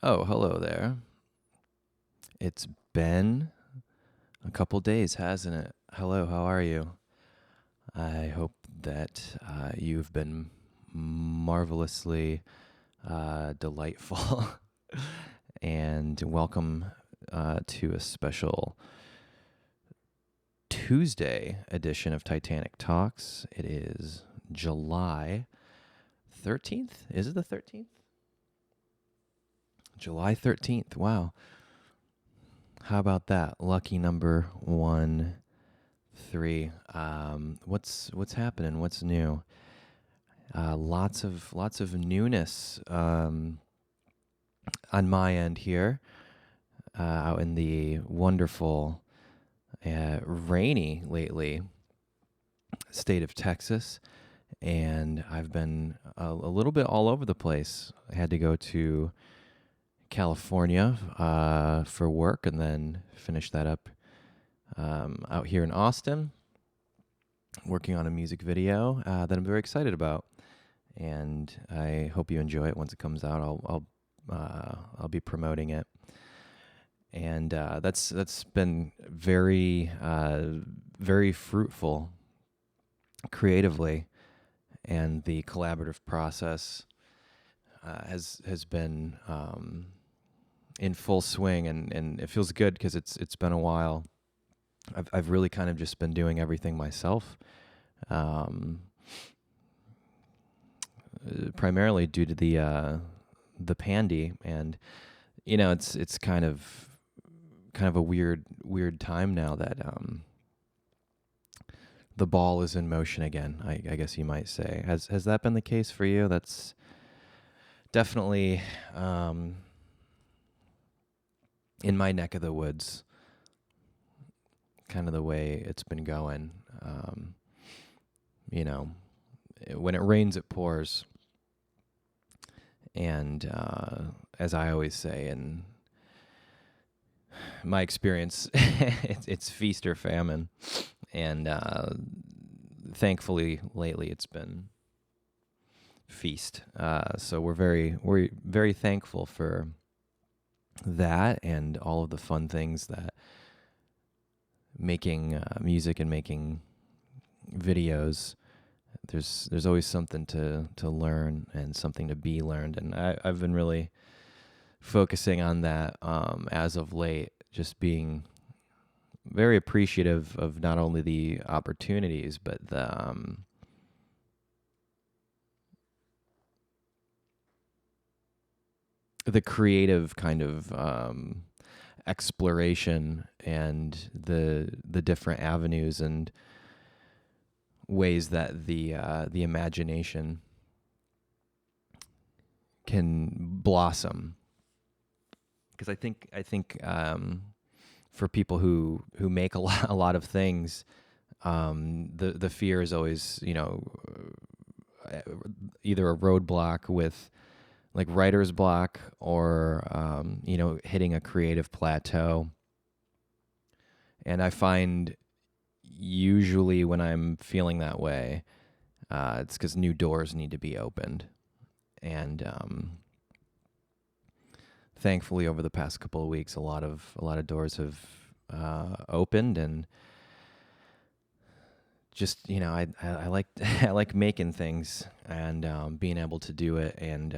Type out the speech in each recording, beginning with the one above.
Oh, hello there. It's been a couple days, hasn't it? Hello, how are you? I hope that you've been marvelously delightful. And welcome to a special Tuesday edition of Titanic Talks. It is July 13th. Is it the 13th? July 13th. Wow. How about that? Lucky number 1 3. What's happening? What's new? Lots of newness on my end here, out in the wonderful, rainy lately state of Texas, and I've been a little bit all over the place. I had to go to California for work, and then finish that up out here in Austin, working on a music video that I'm very excited about, and I hope you enjoy it. Once it comes out, I'll be promoting it, and that's been very fruitful creatively, and the collaborative process has been in full swing, and it feels good because it's been a while. I've really kind of just been doing everything myself, um, primarily due to the pandy, and it's kind of a weird time now that the ball is in motion again. I guess you might say. Has that been the case for you? That's definitely in my neck of the woods, kind of the way it's been going. You know, when it rains, it pours. And as I always say, in my experience, it's feast or famine. And thankfully, lately, it's been feast. So we're very thankful for that and all of the fun things that making music and making videos. There's always something to learn and something to be learned, and I've been really focusing on that as of late. Just being very appreciative of not only the opportunities but the creative kind of exploration and the different avenues and ways that the imagination can blossom. Because I think for people who make a lot of things, the fear is always either a roadblock with like writer's block, or hitting a creative plateau. And I find usually when I'm feeling that way, it's because new doors need to be opened. And thankfully, over the past couple of weeks, a lot of doors have opened, and just I like I like making things, and being able to do it, and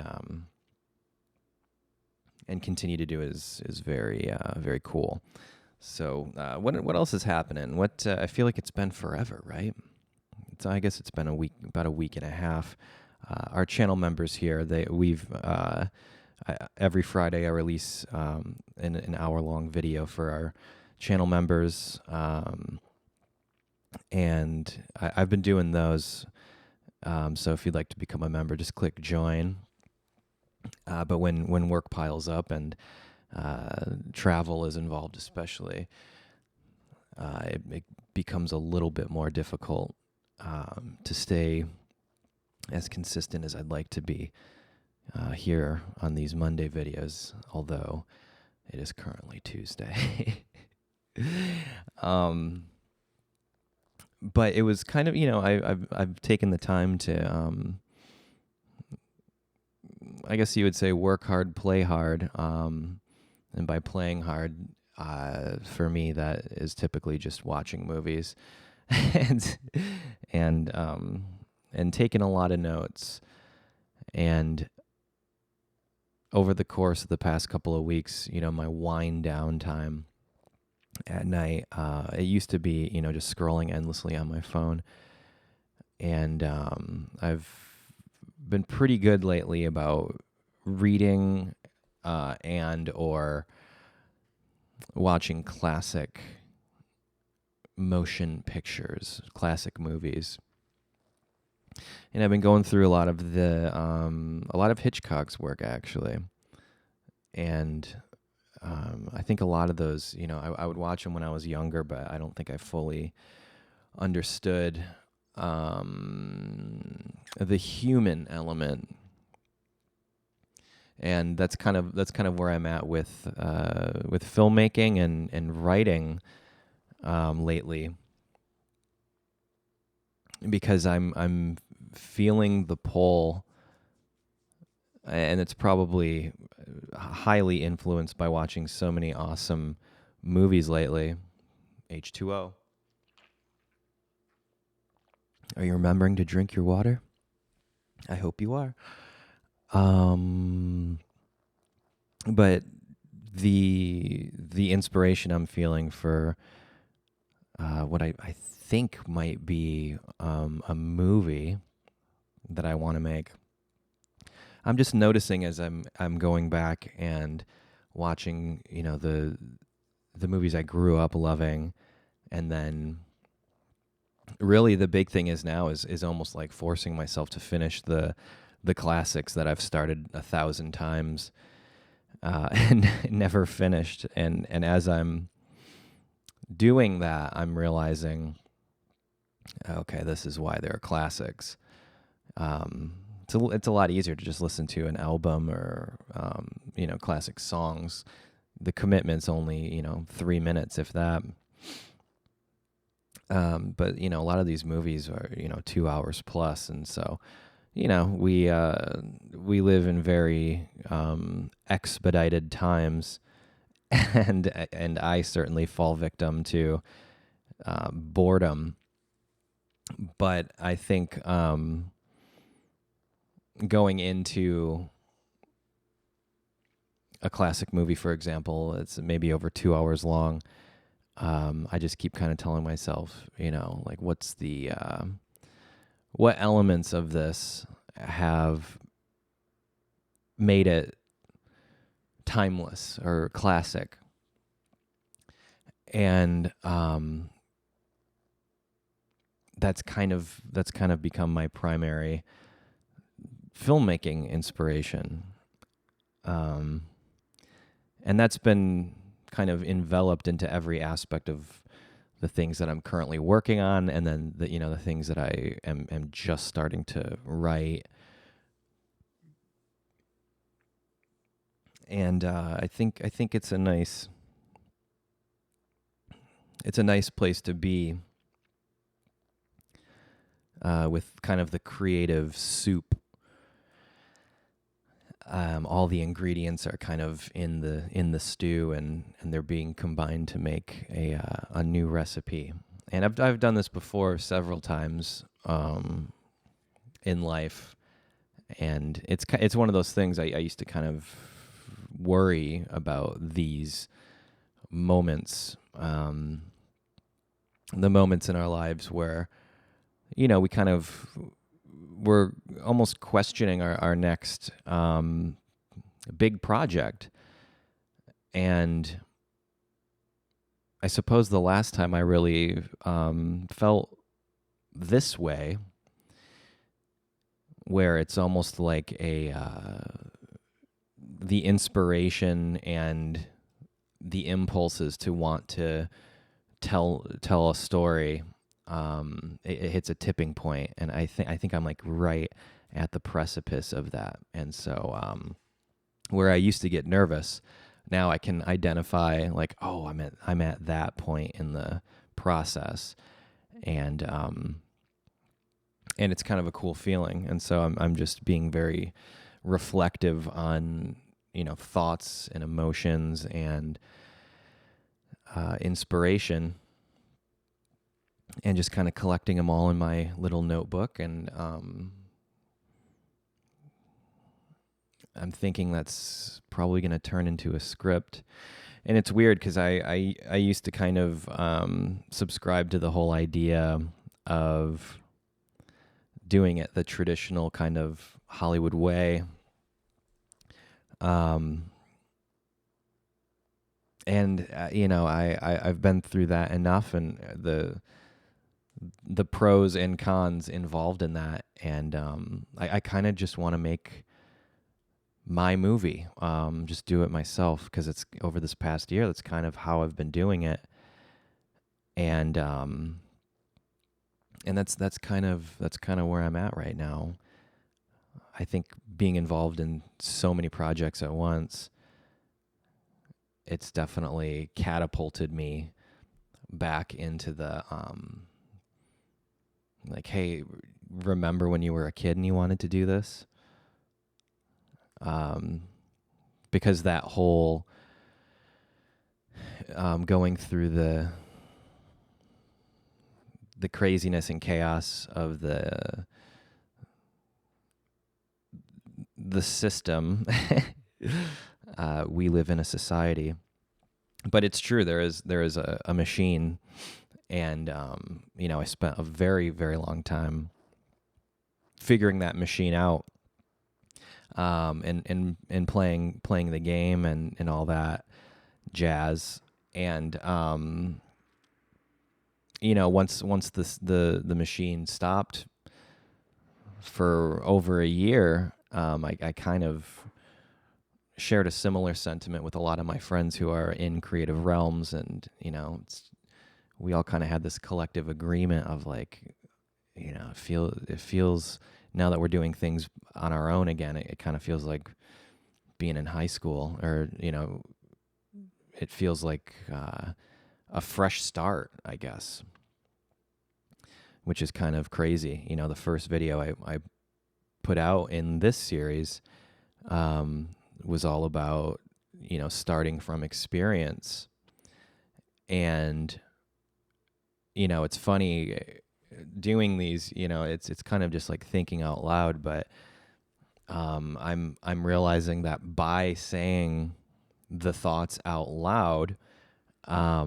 continue to do it is very cool. So what else is happening? What I feel like it's been forever, right? I guess it's been about a week and a half. Our channel members here, every Friday I release an hour-long video for our channel members, and I've been doing those. So if you'd like to become a member, just click join. But when work piles up and travel is involved, especially, it becomes a little bit more difficult to stay as consistent as I'd like to be here on these Monday videos, although it is currently Tuesday. But it was kind of, I've taken the time to I guess you would say work hard, play hard. And by playing hard, for me, that is typically just watching movies and and um, and taking a lot of notes. And over the course of the past couple of weeks, my wind down time at night, it used to be, just scrolling endlessly on my phone. And I've been pretty good lately about reading and or watching classic motion pictures, classic movies. And I've been going through a lot of Hitchcock's work actually. And I think a lot of those, I would watch them when I was younger, but I don't think I fully understood the human element. And that's kind of where I'm at with filmmaking and writing lately, because I'm feeling the pull, and it's probably highly influenced by watching so many awesome movies lately. H2O. Are you remembering to drink your water? I hope you are. But the inspiration I'm feeling for what I think might be a movie that I want to make. I'm just noticing as I'm going back and watching, the movies I grew up loving, and then really the big thing is now is almost like forcing myself to finish the classics that I've started 1,000 times and never finished. And as I'm doing that, I'm realizing, okay, this is why they're classics. It's a lot easier to just listen to an album or classic songs. The commitment's only 3 minutes, if that. But a lot of these movies are 2 hours plus, and so we live in very expedited times, and I certainly fall victim to boredom. But I think going into a classic movie, for example, it's maybe over 2 hours long. I just keep kind of telling myself, like what elements of this have made it timeless or classic. And that's kind of become my primary filmmaking inspiration. And that's been kind of enveloped into every aspect of the things that I'm currently working on, and then the things that I am just starting to write. And I think it's a nice place to be with kind of the creative soup. All the ingredients are kind of in the stew, and they're being combined to make a new recipe. And I've done this before several times in life, and it's one of those things I used to kind of worry about these moments, the moments in our lives where we kind of we're almost questioning our next big project. And I suppose the last time I really felt this way, where it's almost like the inspiration and the impulses to want to tell a story, it hits a tipping point, and I think I'm like right at the precipice of that. And so where I used to get nervous, now I can identify like, oh, I'm at that point in the process, and it's kind of a cool feeling. And so I'm just being very reflective on, thoughts and emotions and inspiration, and just kind of collecting them all in my little notebook. And I'm thinking that's probably going to turn into a script. And it's weird because I used to kind of subscribe to the whole idea of doing it the traditional kind of Hollywood way. I've been through that enough, and the pros and cons involved in that. And I kind of just want to make my movie, just do it myself, because it's over this past year, that's kind of how I've been doing it. And that's kind of where I'm at right now. I think being involved in so many projects at once, it's definitely catapulted me back into the like, hey, remember when you were a kid and you wanted to do this? Because that whole going through the craziness and chaos of the system. We live in a society, but it's true. There is a machine, and I spent a very, very long time figuring that machine out, and playing the game and all that jazz. And once the machine stopped for over a year, I kind of shared a similar sentiment with a lot of my friends who are in creative realms, and we all kind of had this collective agreement of like, it feels now that we're doing things on our own again, it kind of feels like being in high school, or it feels like a fresh start, I guess, which is kind of crazy. The first video I put out in this series was all about, starting from experience. And, it's funny doing these, it's kind of just like thinking out loud, but I'm realizing that by saying the thoughts out loud, a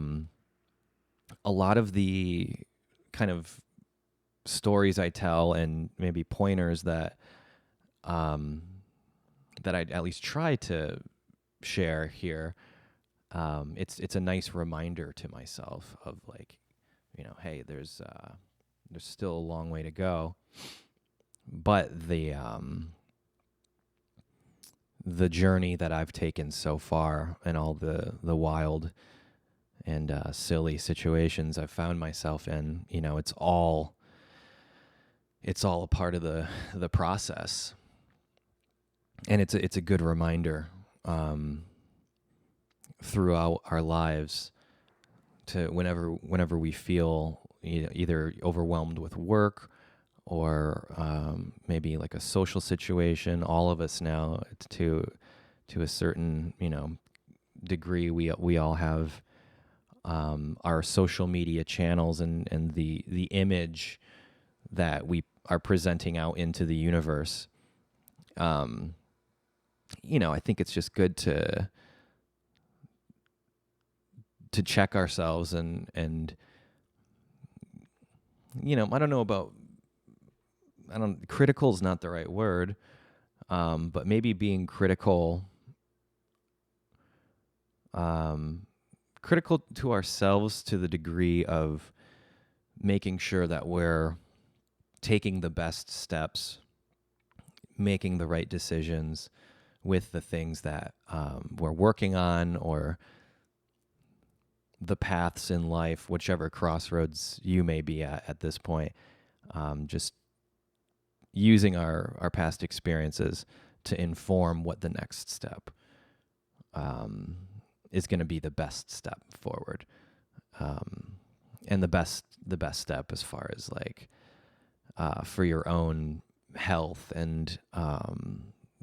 lot of the kind of stories I tell, and maybe pointers that I at least try to share here, it's a nice reminder to myself of like, hey, there's still a long way to go, but the journey that I've taken so far, and all the wild and silly situations I've found myself in, it's all a part of the process. And it's a good reminder throughout our lives to whenever we feel either overwhelmed with work, or maybe like a social situation. All of us now, to a certain degree, we all have our social media channels, and the image that we are presenting out into the universe. I think it's just good to check ourselves, and critical is not the right word, but maybe being critical to ourselves, to the degree of making sure that we're taking the best steps, making the right decisions with the things that we're working on, or the paths in life, whichever crossroads you may be at this point. Just using our past experiences to inform what the next step is going to be, the best step forward, and the best step as far as like for your own health and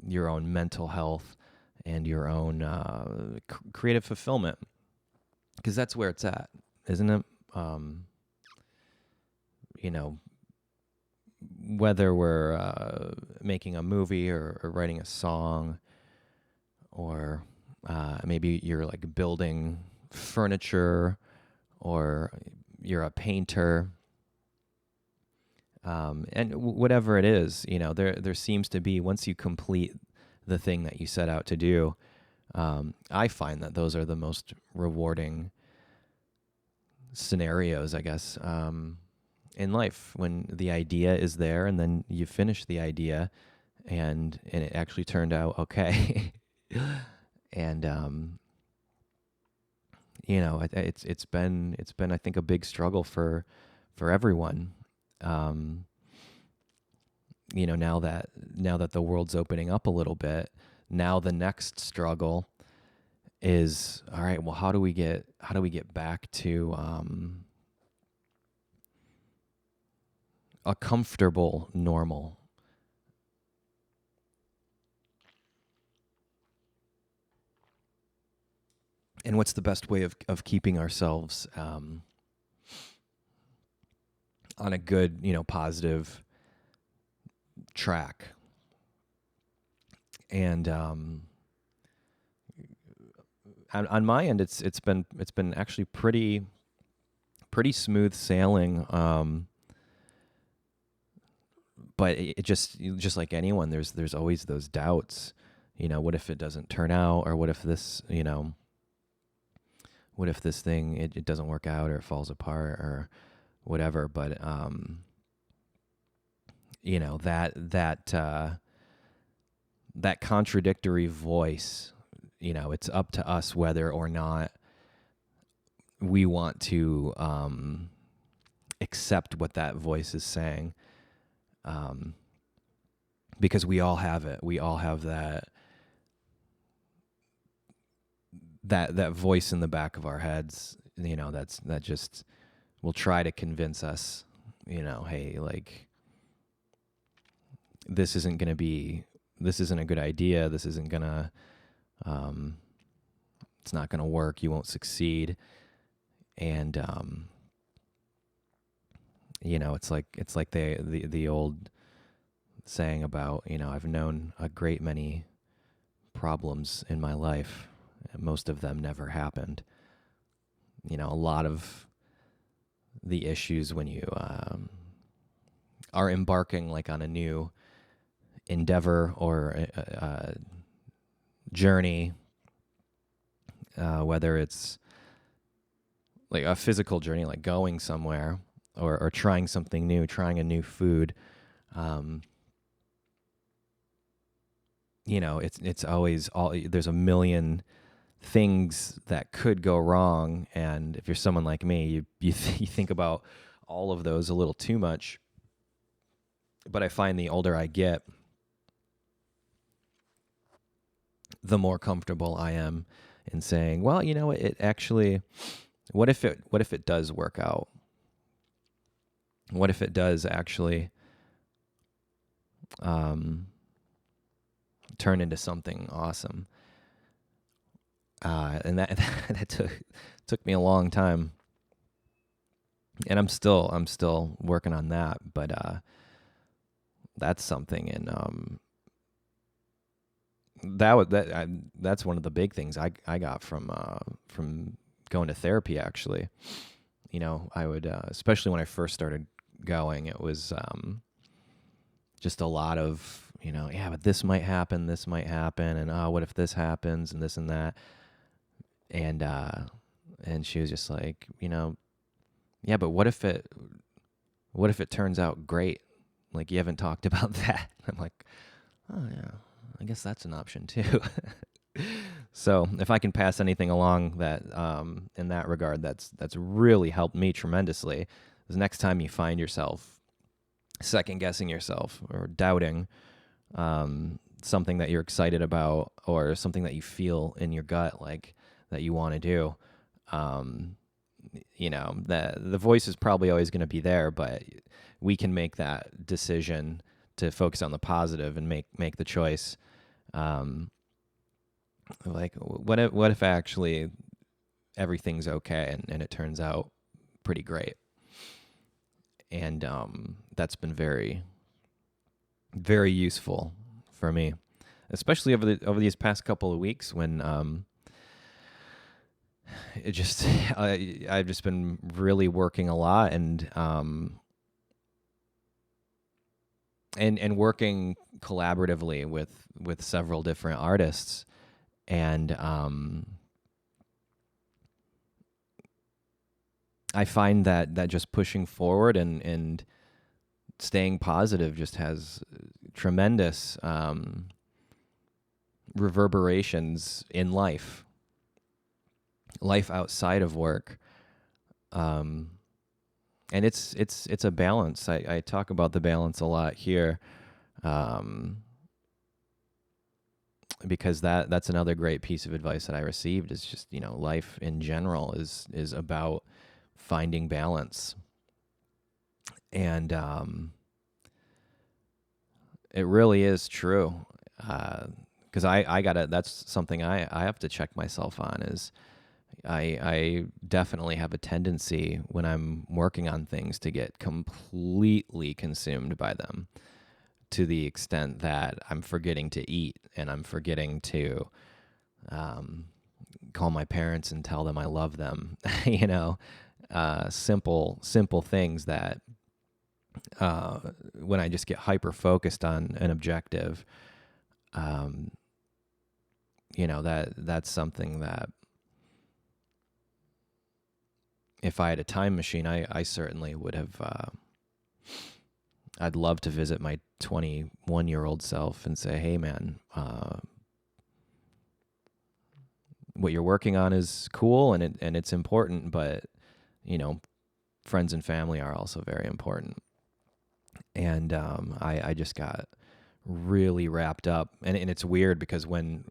your own mental health and your own creative fulfillment, because that's where it's at, isn't it? You know, whether we're making a movie or writing a song, or maybe you're like building furniture, or you're a painter, and whatever it is, there seems to be, once you complete the thing that you set out to do, I find that those are the most rewarding scenarios, I guess, in life, when the idea is there and then you finish the idea and it actually turned out okay. And it's been I think a big struggle for everyone. Now that the world's opening up a little bit, now the next struggle is, all right, well, how do we get back to a comfortable normal? And what's the best way of keeping ourselves on a good, positive track? And on my end, it's been actually pretty smooth sailing. But it just like anyone, there's always those doubts. What if it doesn't turn out, or what if this, what if this thing it doesn't work out, or it falls apart, or whatever. But that contradictory voice, it's up to us whether or not we want to accept what that voice is saying. Because we all have it. We all have that voice in the back of our heads, that just will try to convince us, hey, like, this isn't a good idea. This isn't gonna, it's not gonna work. You won't succeed. And, it's like the old saying about, I've known a great many problems in my life. Most of them never happened. A lot of the issues when you are embarking like on a new endeavor or a journey, whether it's like a physical journey, like going somewhere, or trying something new, trying a new food. It's always there's a million things that could go wrong, and if you're someone like me, you think about all of those a little too much. But I find the older I get, the more comfortable I am in saying, well, it actually, what if it does work out? What if it does actually turn into something awesome? And that took me a long time, and I'm still working on that. But that's something, and that's one of the big things I got from going to therapy. Actually, I would especially when I first started going, it was just a lot of but this might happen, and what if this happens, and this and that. And she was just like, yeah, but what if it turns out great? Like, you haven't talked about that. I'm like, oh yeah, I guess that's an option too. So if I can pass anything along that in that regard, that's really helped me tremendously. Is next time you find yourself second guessing yourself or doubting something that you're excited about, or something that you feel in your gut like that you want to do, the voice is probably always going to be there, but we can make that decision to focus on the positive and make the choice Um, like, what if actually everything's okay and it turns out pretty great? And that's been very, very useful for me, especially over these past couple of weeks when it just I've just been really working a lot and working collaboratively with several different artists, and I find that just pushing forward and staying positive just has tremendous reverberations in life outside of work. And it's a balance. I talk about the balance a lot here, because that's another great piece of advice that I received, is just, life in general is about finding balance. And it really is true. Because I gotta, that's something I have to check myself on, is I definitely have a tendency when I'm working on things to get completely consumed by them, to the extent that I'm forgetting to eat, and I'm forgetting to call my parents and tell them I love them. Simple things that when I just get hyper focused on an objective, that's something that, if I had a time machine, I certainly would have. I'd love to visit my 21-year-old self and say, "Hey, man, what you're working on is cool and it's important, but friends and family are also very important." And I just got really wrapped up, and it's weird because when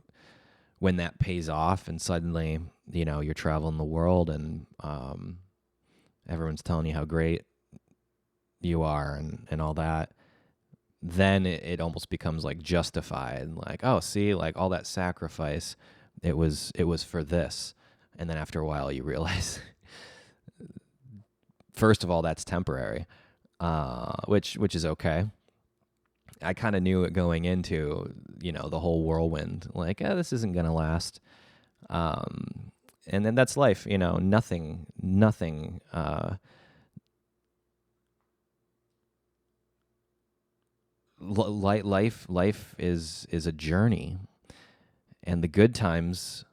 that pays off, and suddenly you're traveling the world, and everyone's telling you how great you are and all that, then it almost becomes like justified, like, oh, see, like all that sacrifice, it was for this. And then after a while you realize, first of all, that's temporary, which is okay. I kind of knew it going into, the whole whirlwind, like, this isn't going to last. And then that's life, nothing, life is a journey, and the good times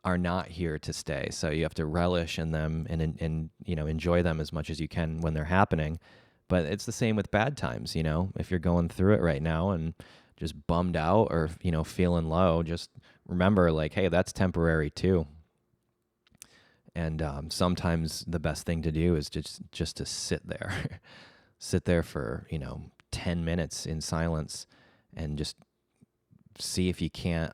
are not here to stay. So you have to relish in them and enjoy them as much as you can when they're happening. But it's the same with bad times. If you're going through it right now and just bummed out, or feeling low, just remember, like, hey, that's temporary too. And sometimes the best thing to do is just to sit there. Sit there for 10 minutes in silence, and just see if you can't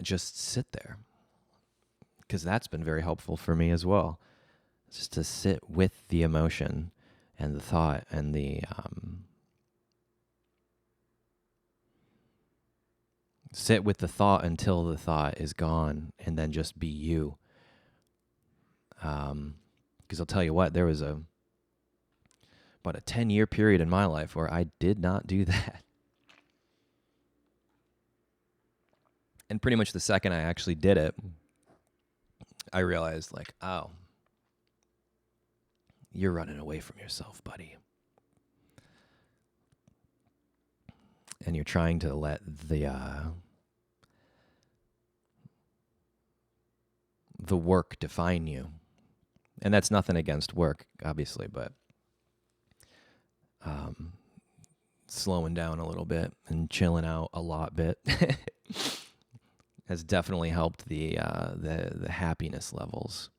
just sit there, because that's been very helpful for me as well, just to sit with the emotion and the thought and the sit with the thought until the thought is gone, and then just be you. Because I'll tell you what, there was about a 10-year period in my life where I did not do that. And pretty much the second I actually did it, I realized, like, oh, you're running away from yourself, buddy. And you're trying to let the work define you. And that's nothing against work, obviously, but slowing down a little bit and chilling out a lot bit has definitely helped the happiness levels.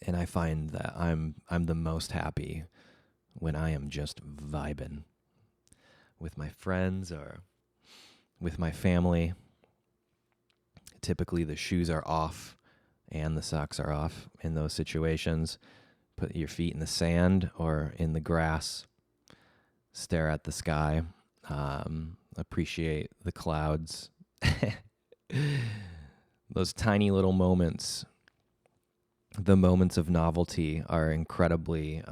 And I find that I'm the most happy when I am just vibing with my friends or with my family. Typically the shoes are off and the socks are off in those situations. put your feet in the sand or in the grass, stare at the sky, appreciate the clouds. Those tiny little moments, the moments of novelty, are incredibly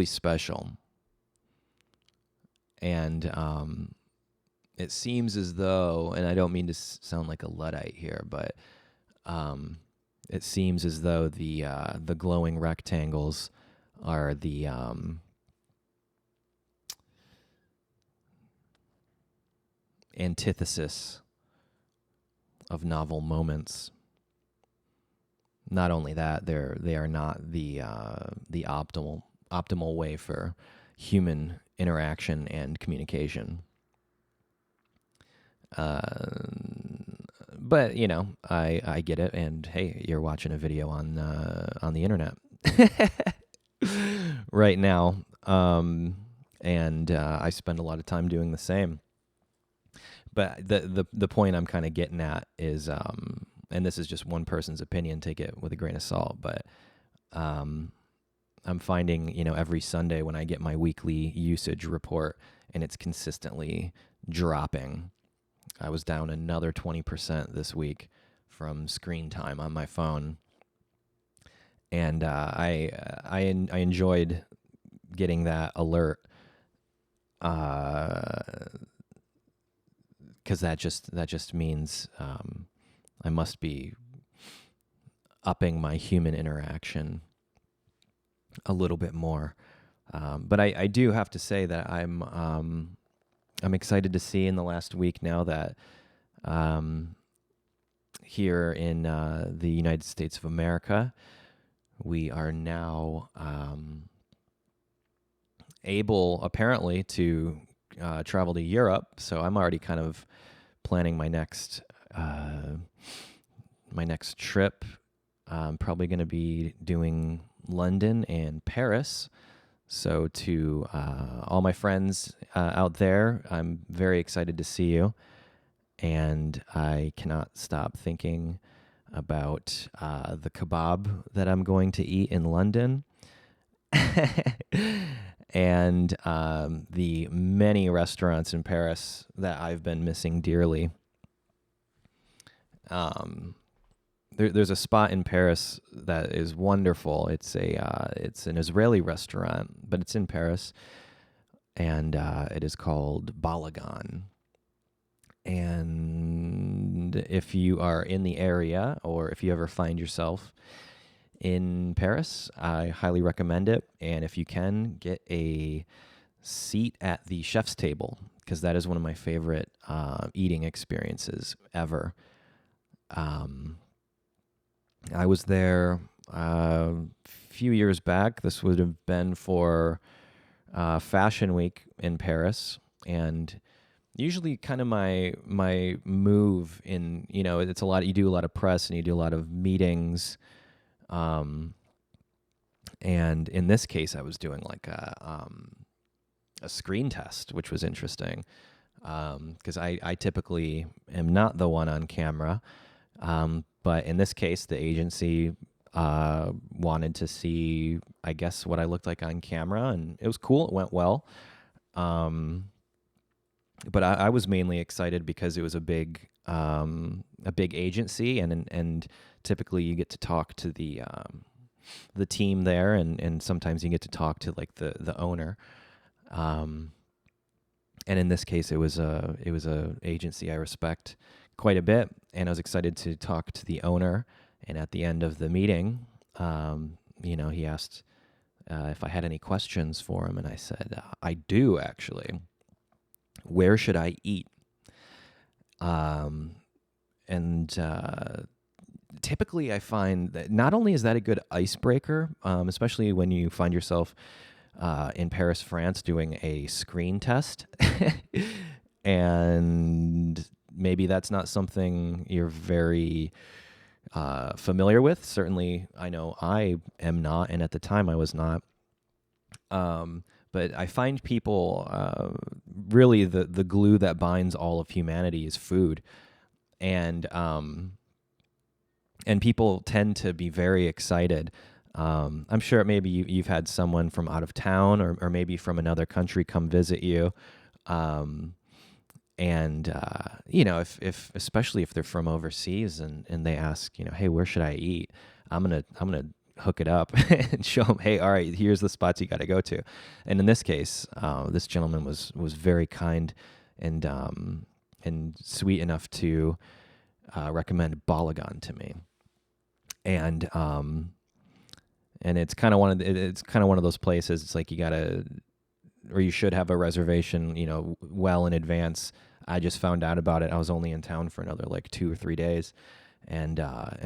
special. And it seems as though, and I don't mean to sound like a Luddite here, but it seems as though the glowing rectangles are the antithesis of novel moments. Not only that, they are not the optimal way for human interaction and communication. But you know, I get it, and hey, you're watching a video on the internet right now, and I spend a lot of time doing the same. But the point I'm kind of getting at is, and this is just one person's opinion, take it with a grain of salt, but I'm finding, you know, every Sunday when I get my weekly usage report and it's consistently dropping. I was down another 20% this week from screen time on my phone. And I enjoyed getting that alert, because that just means I must be upping my human interaction a little bit more. But I do have to say that I'm excited to see in the last week now that here in the United States of America, we are now able, apparently, to travel to Europe. So I'm already kind of planning my next trip. I'm probably going to be doing London and Paris. So to all my friends out there, I'm very excited to see you. And I cannot stop thinking about the kebab that I'm going to eat in London. And the many restaurants in Paris that I've been missing dearly. There's a spot in Paris that is wonderful. It's an Israeli restaurant, but it's in Paris, and it is called Balagon. And if you are in the area, or if you ever find yourself in Paris, I highly recommend it. And if you can, get a seat at the chef's table, because that is one of my favorite eating experiences ever. I was there a few years back. This would have been for Fashion Week in Paris, and usually kind of my move in, you know, it's a lot, you do a lot of press and you do a lot of meetings. And in this case, I was doing like a screen test, which was interesting, because I typically am not the one on camera. But in this case, the agency wanted to see, I guess, what I looked like on camera, and it was cool. It went well. But I was mainly excited because it was a big agency, and typically you get to talk to the team there, and sometimes you get to talk to like the owner. And in this case, it was a agency I respect quite a bit, and I was excited to talk to the owner. And at the end of the meeting, you know, he asked if I had any questions for him, and I said, I do, actually. Where should I eat? Typically I find that not only is that a good icebreaker, especially when you find yourself in Paris, France, doing a screen test, and maybe that's not something you're very familiar with. Certainly, I know I am not, and at the time I was not. But I find people, really the glue that binds all of humanity is food. And and people tend to be very excited. I'm sure maybe you've had someone from out of town or maybe from another country come visit you. Um, and if especially if they're from overseas and they ask, hey, where should I eat? I'm gonna hook it up and show them, hey, all right, here's the spots you got to go to. And in this case, this gentleman was very kind and sweet enough to recommend Balagon to me. And it's kind of one of those places. It's like you gotta, or you should have a reservation, well in advance. I just found out about it. I was only in town for another like 2 or 3 days, and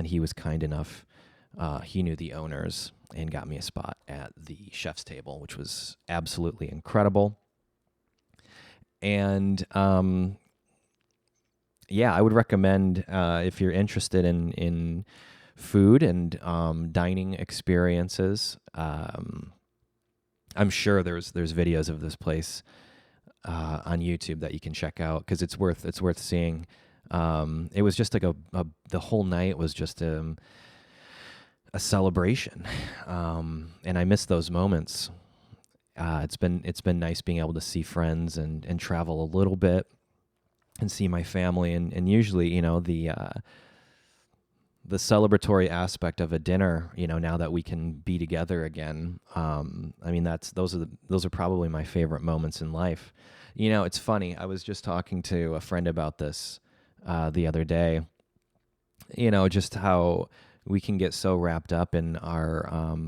he was kind enough. He knew the owners and got me a spot at the chef's table, which was absolutely incredible. And yeah, I would recommend if you're interested in food and dining experiences. I'm sure there's videos of this place on YouTube that you can check out because it's worth seeing. It was just like the whole night was just a celebration, and I miss those moments. It's been nice being able to see friends and travel a little bit and see my family, and usually the celebratory aspect of a dinner, now that we can be together again. I mean, those are probably my favorite moments in life. It's funny. I was just talking to a friend about this the other day. Just how we can get so wrapped up in our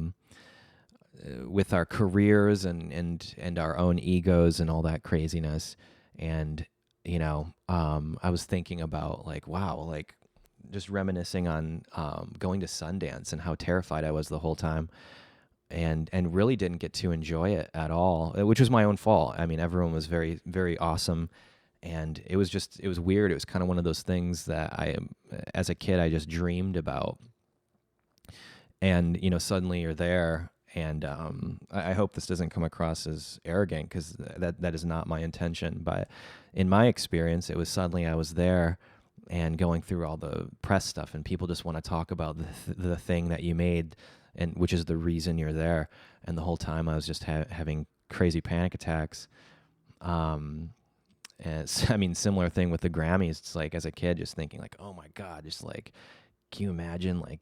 with our careers and our own egos and all that craziness. And I was thinking about like, wow, like just reminiscing on going to Sundance and how terrified I was the whole time, and really didn't get to enjoy it at all, which was my own fault. I mean, everyone was very, very awesome, and it was weird. It was kind of one of those things that as a kid, I just dreamed about, and suddenly you're there. And I hope this doesn't come across as arrogant, because that is not my intention. But in my experience, it was suddenly I was there and going through all the press stuff, and people just want to talk about the thing that you made, and which is the reason you're there. And the whole time I was just having crazy panic attacks. And I mean, similar thing with the Grammys. It's like as a kid, just thinking like, oh my God, just like, can you imagine like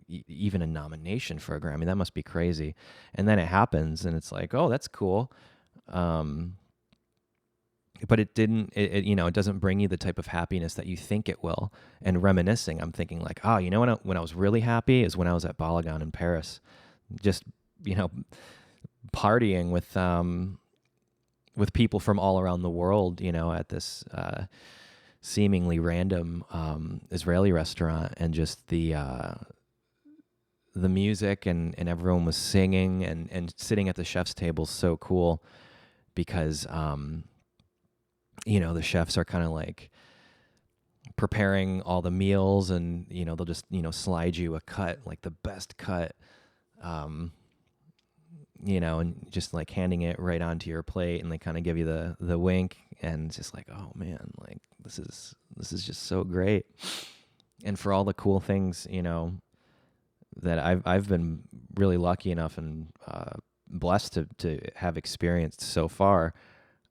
even a nomination for a Grammy? That must be crazy. And then it happens, and it's like, oh, that's cool. But it didn't. It doesn't bring you the type of happiness that you think it will. And reminiscing, I'm thinking like, oh, when I was really happy is when I was at Balagon in Paris, just partying with people from all around the world. At this seemingly random Israeli restaurant, and just the music and everyone was singing and sitting at the chef's table. So cool, because the chefs are kind of like preparing all the meals, and they'll just slide you a cut, like the best cut, and just like handing it right onto your plate, and they kind of give you the wink, and it's just like, oh man, like this is just so great. And for all the cool things that I've been really lucky enough and blessed to have experienced so far,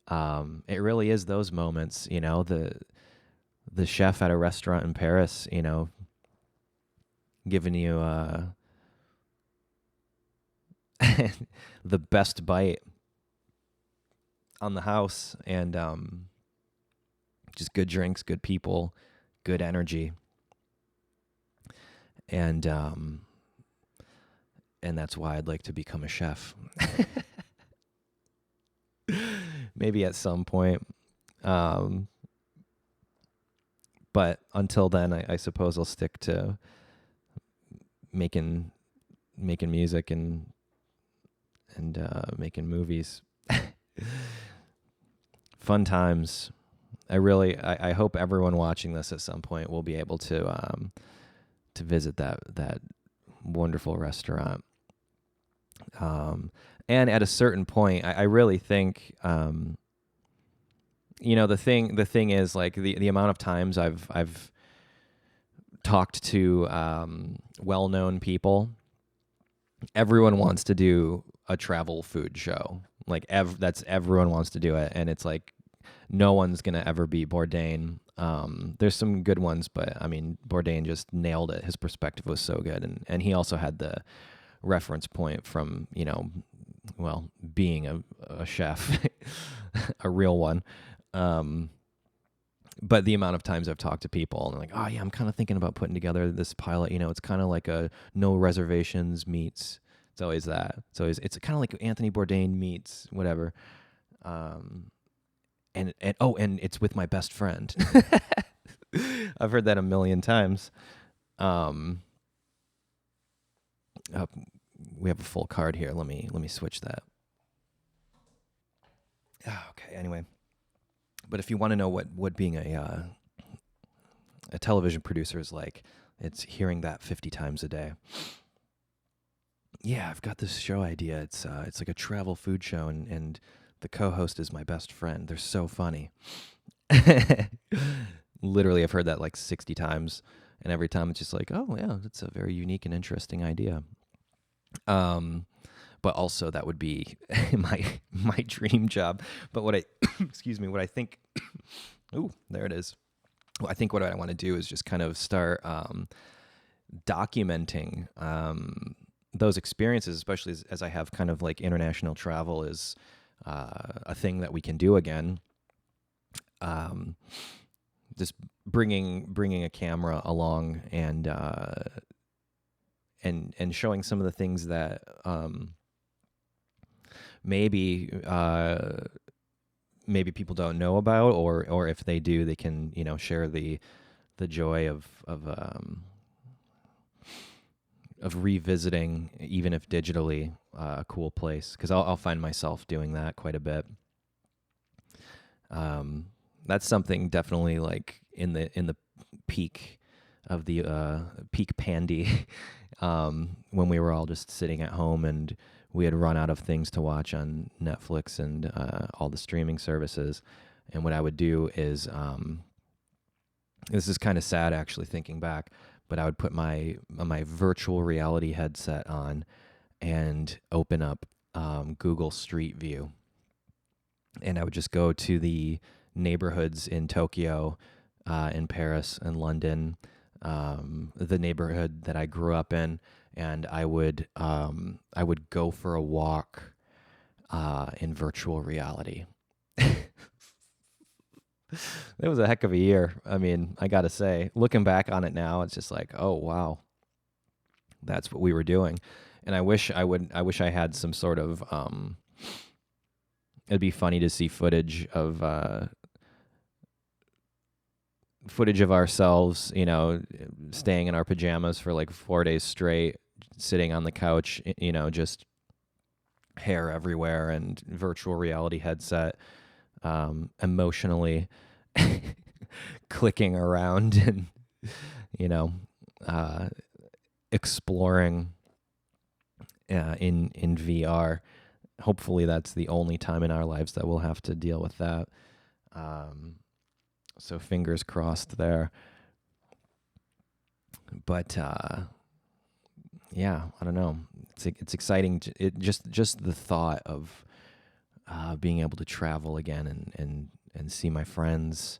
it really is those moments, the chef at a restaurant in Paris, giving you the best bite on the house, and just good drinks, good people, good energy. And that's why I'd like to become a chef. Maybe at some point. But until then, I suppose I'll stick to making music and making movies. Fun times. I hope everyone watching this at some point will be able to visit that wonderful restaurant. And at a certain point, I really think, the thing is like the amount of times I've talked to well-known people. Everyone wants to do a travel food show. Like everyone wants to do it, and it's like no one's gonna ever beat Bourdain. There's some good ones, but I mean Bourdain just nailed it. His perspective was so good, and he also had the reference point from well, being a chef, a real one. But the amount of times I've talked to people and like, oh yeah, I'm kind of thinking about putting together this pilot. It's kind of like a no reservations meets. It's always that. It's kind of like Anthony Bourdain meets whatever. And it's with my best friend. I've heard that a million times. We have a full card here. Let me switch that. Okay. Anyway. But if you want to know what being a television producer is like, it's hearing that 50 times a day. Yeah, I've got this show idea. It's like a travel food show, and the co-host is my best friend. They're so funny. Literally, I've heard that like 60 times, and every time it's just like, oh yeah, that's a very unique and interesting idea. But also that would be my dream job. But what I what I think ooh, there it is. Well, I think what I want to do is just kind of start documenting those experiences, especially as I have kind of like international travel is a thing that we can do again. Just bringing a camera along and showing some of the things that maybe people don't know about, or if they do, they can share the joy of revisiting, even if digitally, a cool place. Because I'll find myself doing that quite a bit. That's something definitely like in the peak of the peak pandy, when we were all just sitting at home and we had run out of things to watch on Netflix and all the streaming services. And what I would do is, this is kind of sad actually thinking back, but I would put my virtual reality headset on and open up Google Street View. And I would just go to the neighborhoods in Tokyo, in Paris and London, the neighborhood that I grew up in, and I would go for a walk in virtual reality. It was a heck of a year. I mean, I gotta say, looking back on it now, it's just like, oh wow, that's what we were doing. And I wish I had some sort of. It'd be funny to see footage of ourselves, staying in our pajamas for like 4 days straight, sitting on the couch, just hair everywhere and virtual reality headset, emotionally clicking around and, exploring in VR. Hopefully that's the only time in our lives that we'll have to deal with that. So fingers crossed there. But yeah, I don't know. It's exciting. Just the thought of being able to travel again and see my friends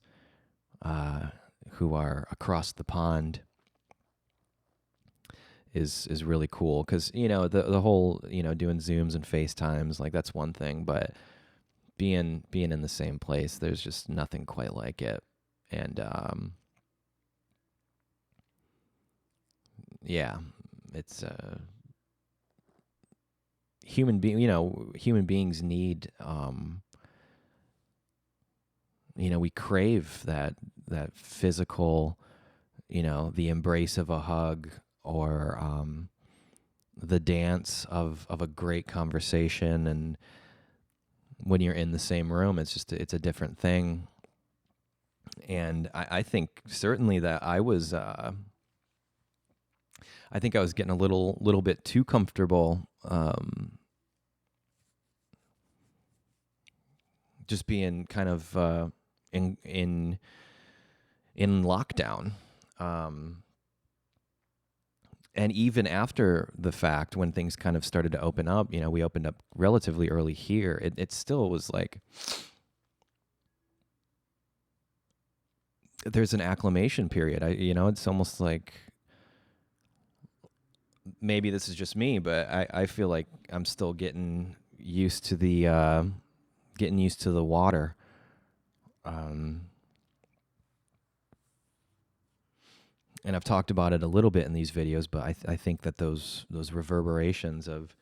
who are across the pond is really cool. Because the whole doing Zooms and FaceTimes, like that's one thing, but being in the same place, there's just nothing quite like it. And yeah, it's human beings need we crave that physical, the embrace of a hug, or the dance of a great conversation. And when you're in the same room, it's a different thing. And I think certainly that I was getting a little bit too comfortable, just being kind of in lockdown. And even after the fact, when things kind of started to open up, we opened up relatively early here. It still was like there's an acclimation period. It's almost like maybe this is just me, but I feel like I'm still getting used to the water. Um, and I've talked about it a little bit in these videos, but I think that those reverberations of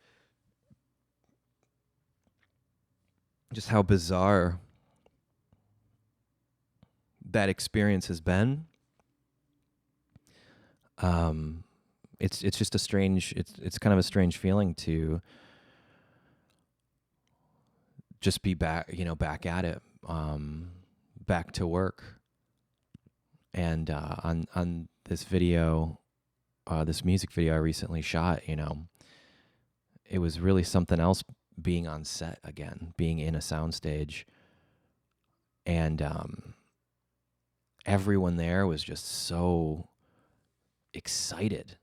just how bizarre that experience has been. It's just a strange. It's kind of a strange feeling to just be back, back at it, back to work. And on this video, this music video I recently shot, it was really something else being on set again, being in a soundstage, and everyone there was just so excited.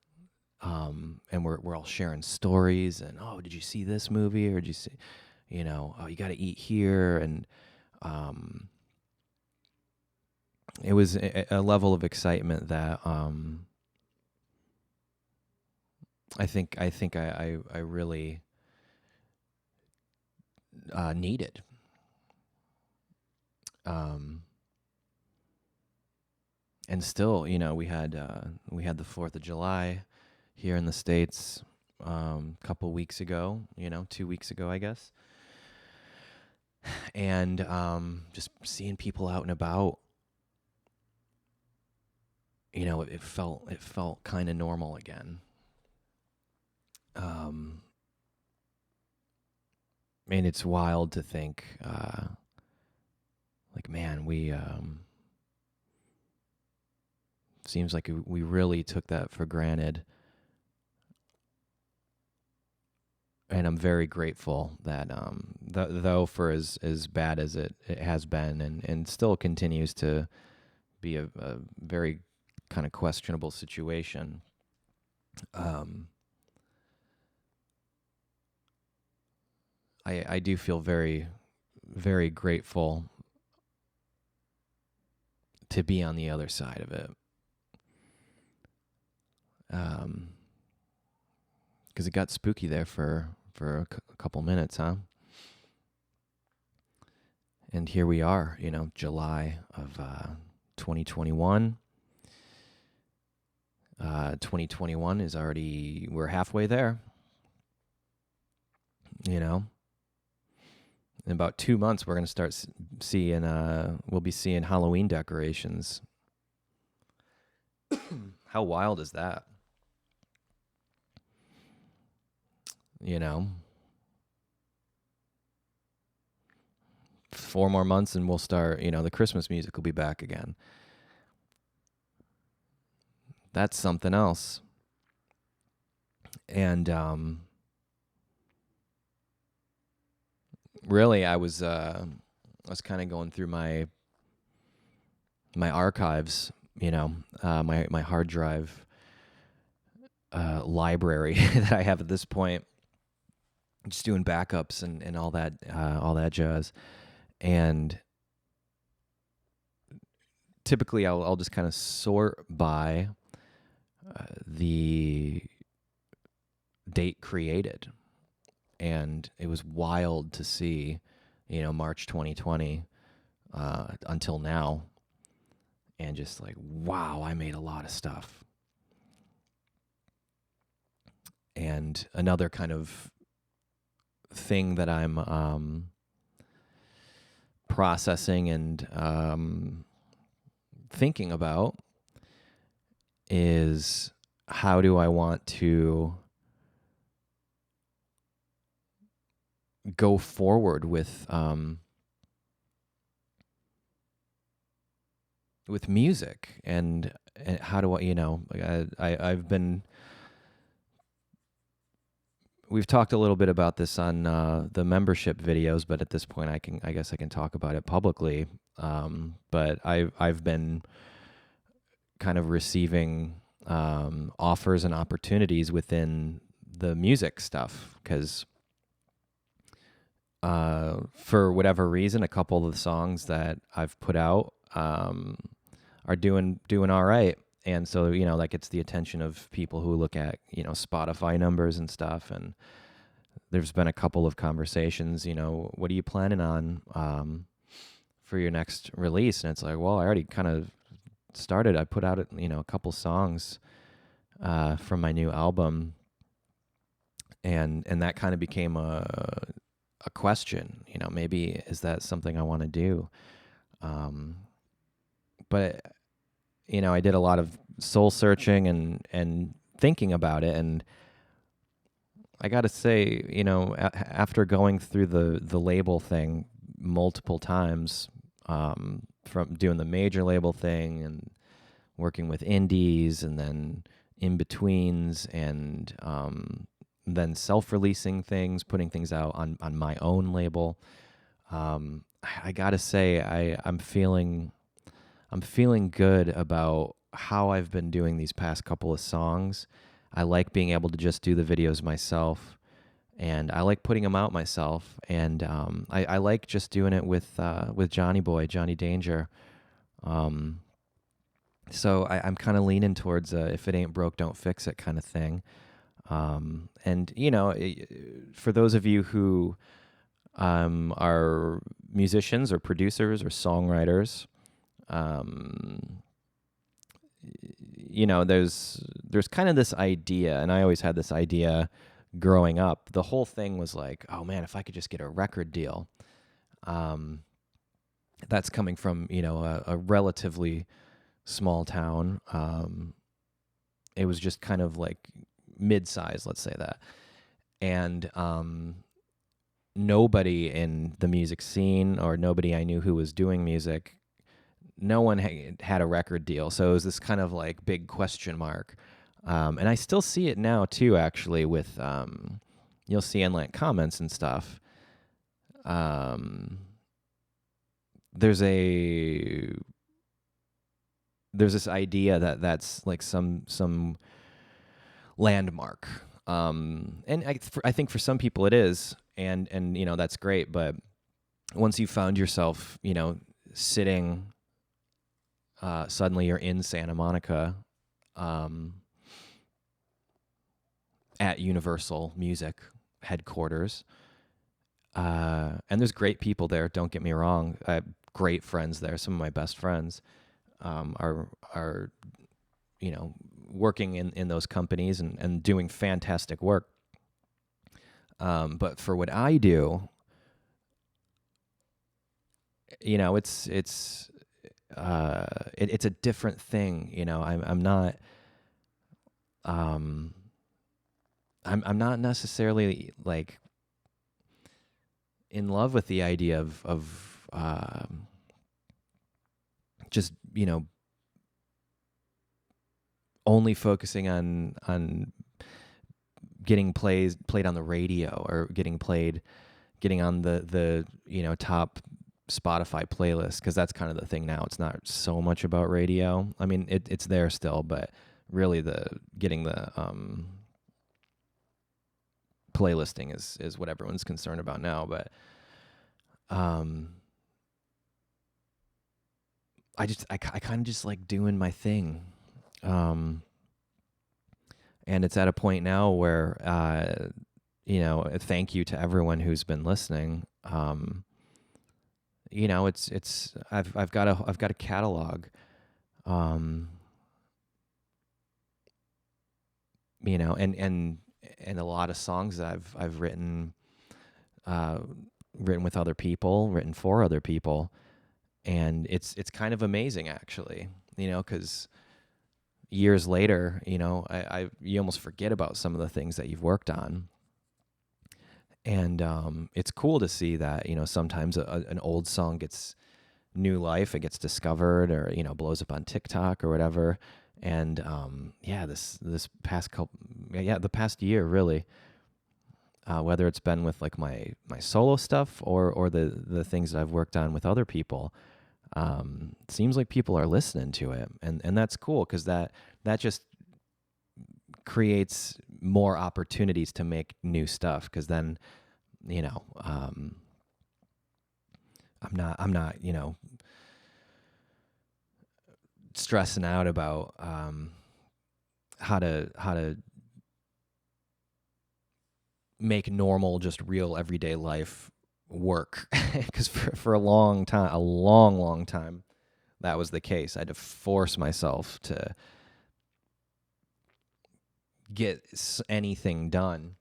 And we're all sharing stories, and oh, did you see this movie, or did you see, oh, you got to eat here, and it was a level of excitement that I think I really needed. And still, we had the 4th of July here in the States a couple weeks ago, 2 weeks ago, I guess. And just seeing people out and about, it felt kind of normal again. And it's wild to think, like, man, we seems like we really took that for granted. And I'm very grateful that, though for as bad as it has been, and still continues to be a very kind of questionable situation, I do feel very, very grateful to be on the other side of it. Because it got spooky there for a couple minutes, huh? And here we are, July of 2021. 2021 is already, we're halfway there. In about 2 months, we're going to start seeing, we'll be seeing Halloween decorations. How wild is that? 4 more months and we'll start, the Christmas music will be back again. That's something else. And really, I was kind of going through my archives, my hard drive library that I have at this point, just doing backups and all that jazz. And typically I'll just kind of sort by the date created. And it was wild to see, March 2020 until now. And just like, wow, I made a lot of stuff. And another kind of thing that I'm processing and thinking about is, how do I want to go forward with music, and how do I've been. We've talked a little bit about this on the membership videos, but at this point, I guess I can talk about it publicly. But I've been kind of receiving offers and opportunities within the music stuff, because for whatever reason, a couple of the songs that I've put out are doing all right. And so, that gets the attention of people who look at, Spotify numbers and stuff. And there's been a couple of conversations, what are you planning on for your next release? And it's like, well, I already kind of started. I put out, a couple songs from my new album. And that kind of became a question, maybe is that something I want to do? But I did a lot of soul searching and thinking about it, and I got to say, after going through the label thing multiple times, from doing the major label thing and working with indies and then in betweens, and then self-releasing things, putting things out on my own label, I got to say I'm feeling good about how I've been doing these past couple of songs. I like being able to just do the videos myself, and I like putting them out myself. And I like just doing it with Johnny Danger. So I'm kind of leaning towards if it ain't broke, don't fix it kind of thing. And for those of you who are musicians or producers or songwriters, there's kind of this idea, and I always had this idea growing up. The whole thing was like, oh man, if I could just get a record deal. That's coming from, a relatively small town. It was just kind of like mid-size, let's say that. And nobody in the music scene, or nobody I knew who was doing music, no one had a record deal. So it was this kind of like big question mark. And I still see it now too, actually, with, you'll see in like comments and stuff. There's this idea that that's like some landmark. And I think for some people it is, and that's great. But once you found yourself, sitting, suddenly you're in Santa Monica, at Universal Music headquarters, and there's great people there. Don't get me wrong. I have great friends there. Some of my best friends are working in those companies and doing fantastic work. But for what I do, it's a different thing. I'm not I'm not necessarily like in love with the idea of just only focusing on getting played on the radio, or getting on the top Spotify playlist, because that's kind of the thing now. It's not so much about radio. I mean, it's there still, but really getting the playlisting is what everyone's concerned about now. But I kind of just like doing my thing. And it's at a point now where, thank you to everyone who's been listening. I've got a catalog, and a lot of songs that I've written with other people, written for other people. And it's kind of amazing, actually, because years later, you almost forget about some of the things that you've worked on. And it's cool to see that, sometimes an old song gets new life, it gets discovered, or, blows up on TikTok or whatever. And the past year, really, whether it's been with like my solo stuff or the things that I've worked on with other people, it seems like people are listening to it, and that's cool, because that just creates more opportunities to make new stuff, because then, I'm not, stressing out about how to make normal, just real everyday life work. Because for a long time, that was the case. I had to force myself to get anything done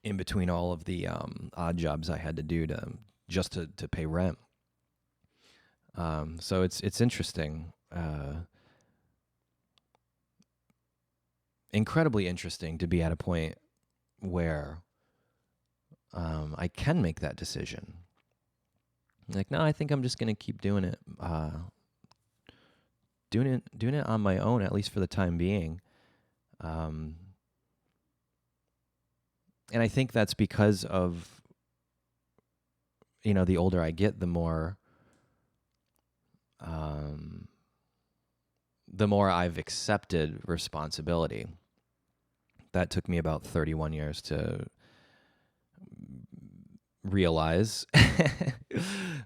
in between all of the odd jobs I had to do to pay rent. So it's interesting, incredibly interesting to be at a point where I can make that decision. Like, no, I think I'm just gonna keep doing it, doing it on my own, at least for the time being. And I think that's because of, the older I get, the more I've accepted responsibility. That took me about 31 years to realize,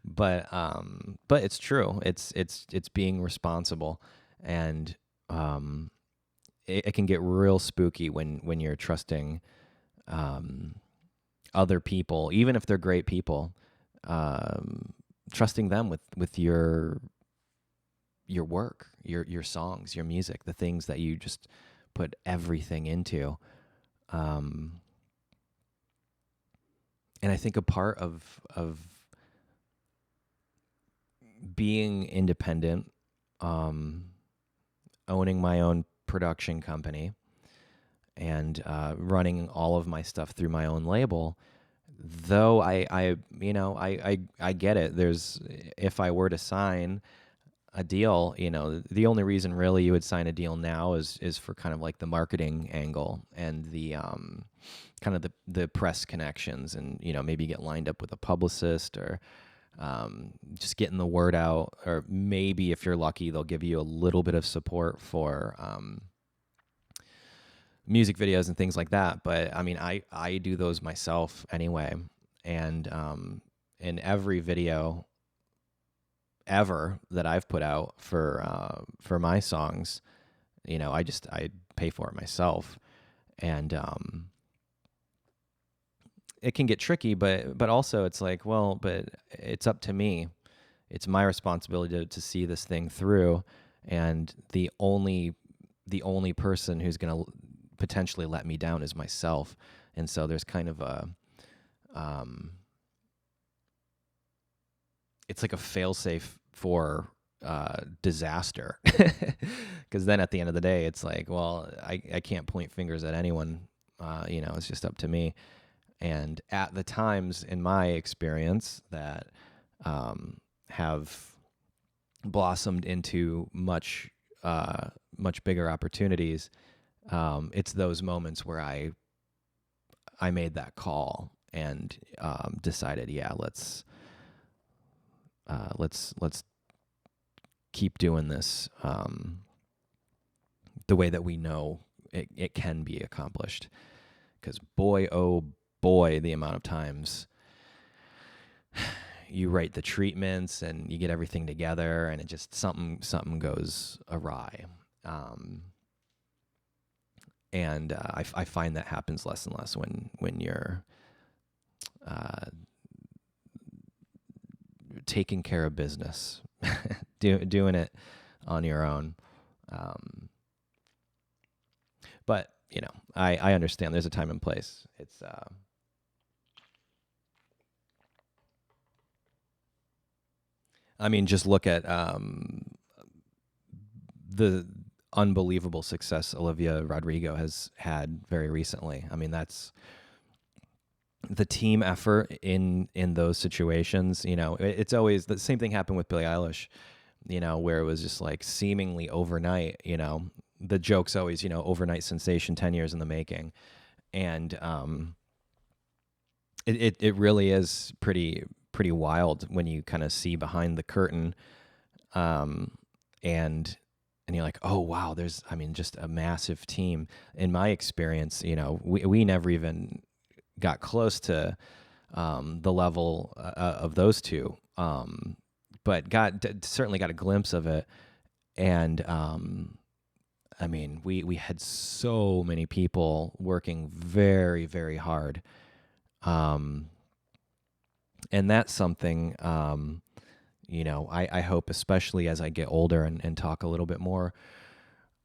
but it's true. It's being responsible, and it can get real spooky when you're trusting other people, even if they're great people, trusting them with your work, your songs, your music, the things that you just put everything into. And I think a part of being independent, owning my own production company, and running all of my stuff through my own label, though I get it. If I were to sign a deal, the only reason really you would sign a deal now is for kind of like the marketing angle and the kind of the press connections, and maybe get lined up with a publicist, or just getting the word out, or maybe if you're lucky they'll give you a little bit of support for music videos and things like that. But I mean, I do those myself anyway, and in every video ever that I've put out for my songs, I pay for it myself, and it can get tricky, but also it's like, well, but it's up to me. It's my responsibility to see this thing through, and the only person who's going to potentially let me down is myself. And so there's kind of a it's like a fail-safe for disaster, because then at the end of the day it's like, well, I can't point fingers at anyone. It's just up to me. And at the times in my experience that have blossomed into much bigger opportunities, it's those moments where I made that call and decided, yeah, let's keep doing this the way that we know it can be accomplished. Because boy, oh boy, the amount of times you write the treatments and you get everything together and it just something goes awry. And I find that happens less and less when you're taking care of business, doing it on your own. But I understand there's a time and place. It's I mean, just look at the unbelievable success Olivia Rodrigo has had very recently. I mean, that's the team effort in those situations. It's always the same thing happened with Billie Eilish, where it was just like seemingly overnight. The joke's always, overnight sensation, 10 years in the making. And it really is pretty wild when you kind of see behind the curtain, and and you're like, oh wow, there's, I mean, just a massive team. In my experience, we never even got close to the level of those two, but certainly got a glimpse of it. And I mean, we had so many people working very, very hard, and that's something. I hope, especially as I get older and talk a little bit more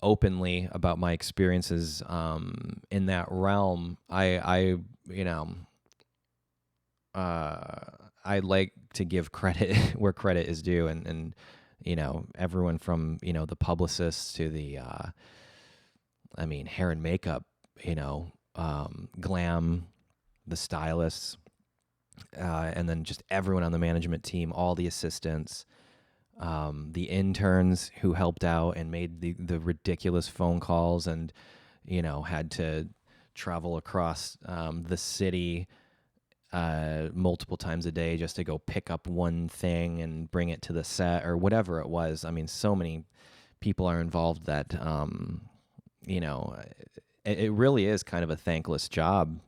openly about my experiences in that realm. I like to give credit where credit is due, and everyone from the publicists to the hair and makeup, glam, the stylists, and then just everyone on the management team, all the assistants, the interns who helped out and made the ridiculous phone calls, and had to travel across the city multiple times a day just to go pick up one thing and bring it to the set or whatever it was. I mean, so many people are involved that it really is kind of a thankless job,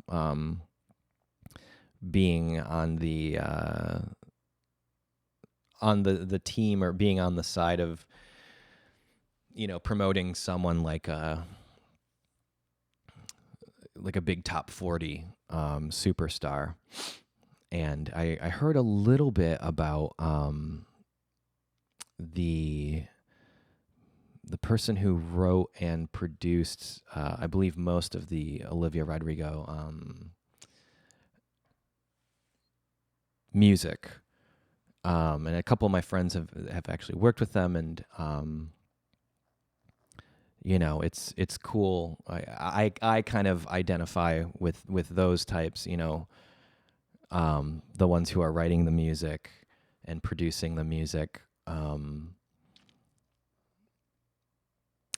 being on the team, or being on the side of promoting someone like a big top 40 superstar. And I heard a little bit about the person who wrote and produced, I believe, most of the Olivia Rodrigo music. And a couple of my friends have actually worked with them, and it's cool. I kind of identify with those types, the ones who are writing the music and producing the music.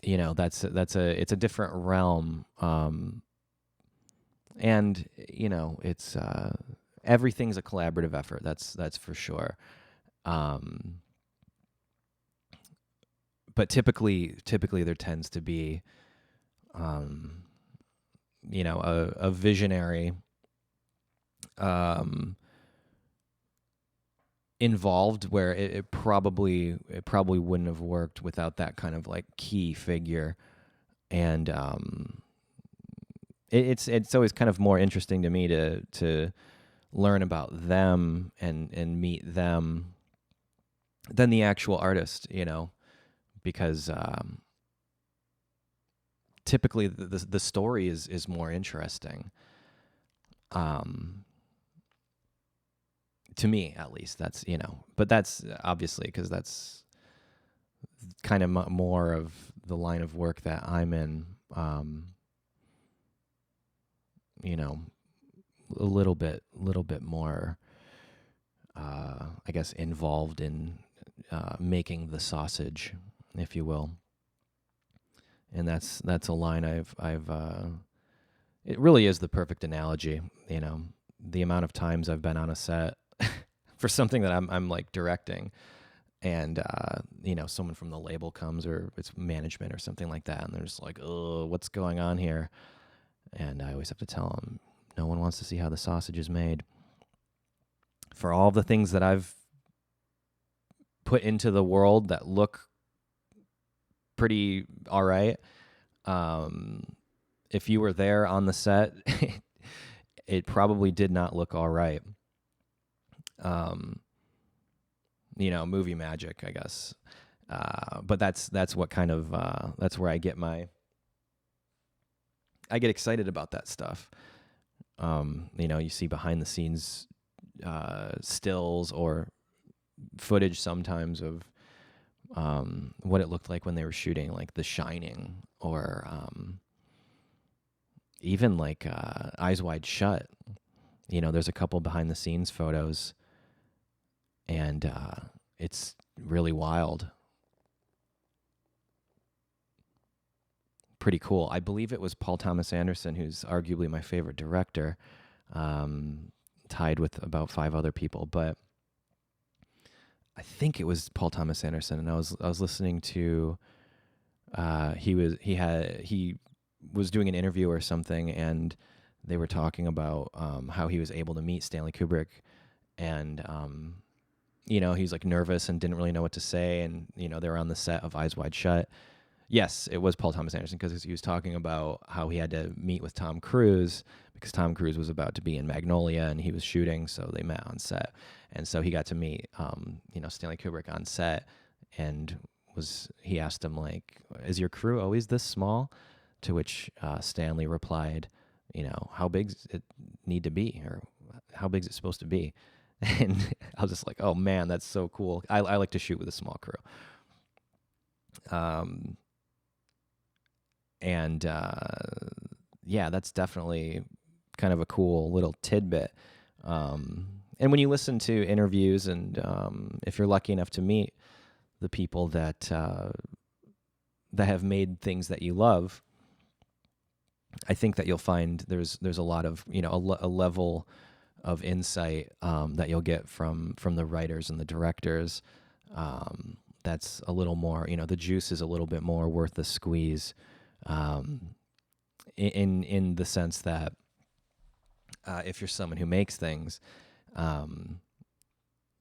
It's a different realm. And it's everything's a collaborative effort. That's for sure. But typically there tends to be, a visionary involved, where it probably wouldn't have worked without that kind of like key figure. And it's always kind of more interesting to me to learn about them and meet them than the actual artist, because typically the story is more interesting, to me at least. That's but that's obviously because that's kind of more of the line of work that I'm in. A little bit more, I guess, involved in making the sausage, if you will. And that's a line I've it really is the perfect analogy. The amount of times I've been on a set for something that I'm like directing, and someone from the label comes, or it's management or something like that, and they're just like, oh, what's going on here? And I always have to tell them, no one wants to see how the sausage is made. For all the things that I've put into the world that look pretty all right, if you were there on the set, it probably did not look all right. Movie magic, I guess. But that's what kind of that's where I get excited about that stuff. You see behind the scenes stills or footage sometimes of what it looked like when they were shooting, like The Shining, or even like Eyes Wide Shut. There's a couple behind the scenes photos, and it's really wild. Pretty cool. I believe it was Paul Thomas Anderson, who's arguably my favorite director, tied with about 5 other people, but I think it was Paul Thomas Anderson. And I was listening to He was doing an interview or something, and they were talking about how he was able to meet Stanley Kubrick, and he's like nervous and didn't really know what to say, and they were on the set of Eyes Wide Shut. Yes, it was Paul Thomas Anderson, because he was talking about how he had to meet with Tom Cruise because Tom Cruise was about to be in Magnolia and he was shooting, so they met on set, and so he got to meet Stanley Kubrick on set, and he asked him, like, "Is your crew always this small?" To which Stanley replied, "How big does it need to be, or how big is it supposed to be?" And I was just like, "Oh man, that's so cool." I like to shoot with a small crew. And yeah, that's definitely kind of a cool little tidbit. And when you listen to interviews, and if you're lucky enough to meet the people that have made things that you love, I think that you'll find there's a lot of a level of insight that you'll get from the writers and the directors. That's a little more, the juice is a little bit more worth the squeeze. In the sense that if you're someone who makes things,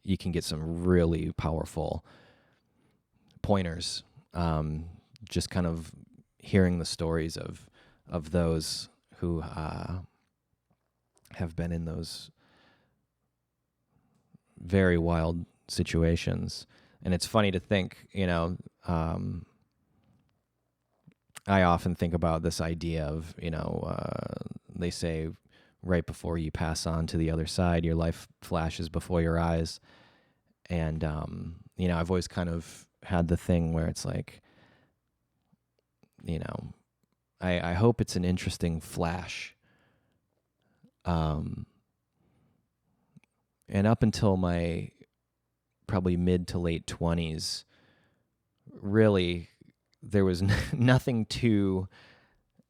you can get some really powerful pointers, just kind of hearing the stories of those who have been in those very wild situations. And it's funny to think, I often think about this idea of, they say right before you pass on to the other side, your life flashes before your eyes. And, I've always kind of had the thing where it's like, I hope it's an interesting flash. And up until my probably mid to late 20s, really, there was nothing too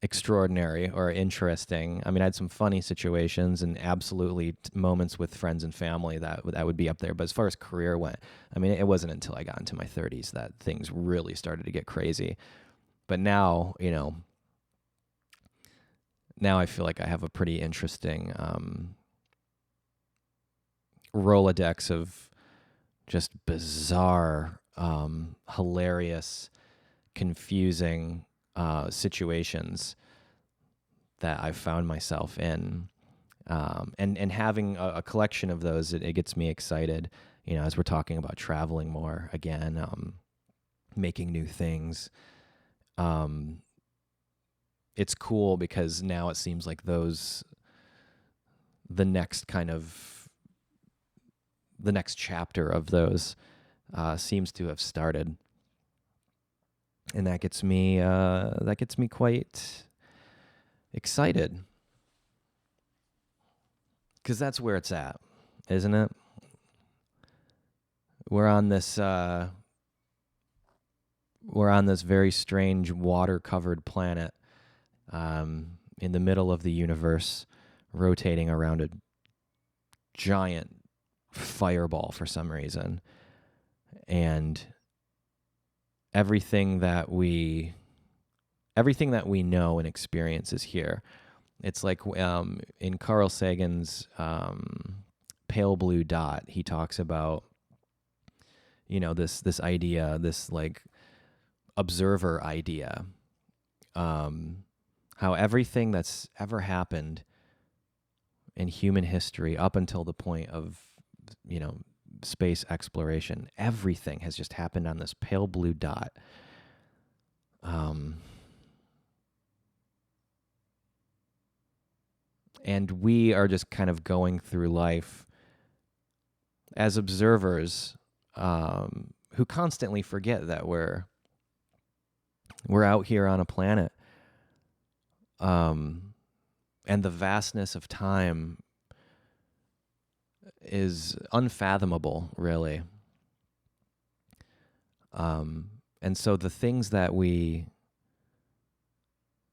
extraordinary or interesting. I mean, I had some funny situations and absolutely moments with friends and family that would be up there. But as far as career went, I mean, it wasn't until I got into my 30s that things really started to get crazy. But now, now I feel like I have a pretty interesting Rolodex of just bizarre, hilarious, confusing situations that I've found myself in. And having a collection of those, it gets me excited, as we're talking about traveling more again, making new things. It's cool because now it seems like the next chapter of those seems to have started. And that gets me quite excited, because that's where it's at, isn't it? We're on this very strange water-covered planet in the middle of the universe, rotating around a giant fireball for some reason, and everything that we know and experience is here. It's like in Carl Sagan's Pale Blue Dot, he talks about this idea, this like observer idea, how everything that's ever happened in human history up until the point of space exploration, everything has just happened on this pale blue dot. And we are just kind of going through life as observers, who constantly forget that we're out here on a planet, and the vastness of time is unfathomable, really. And so the things that we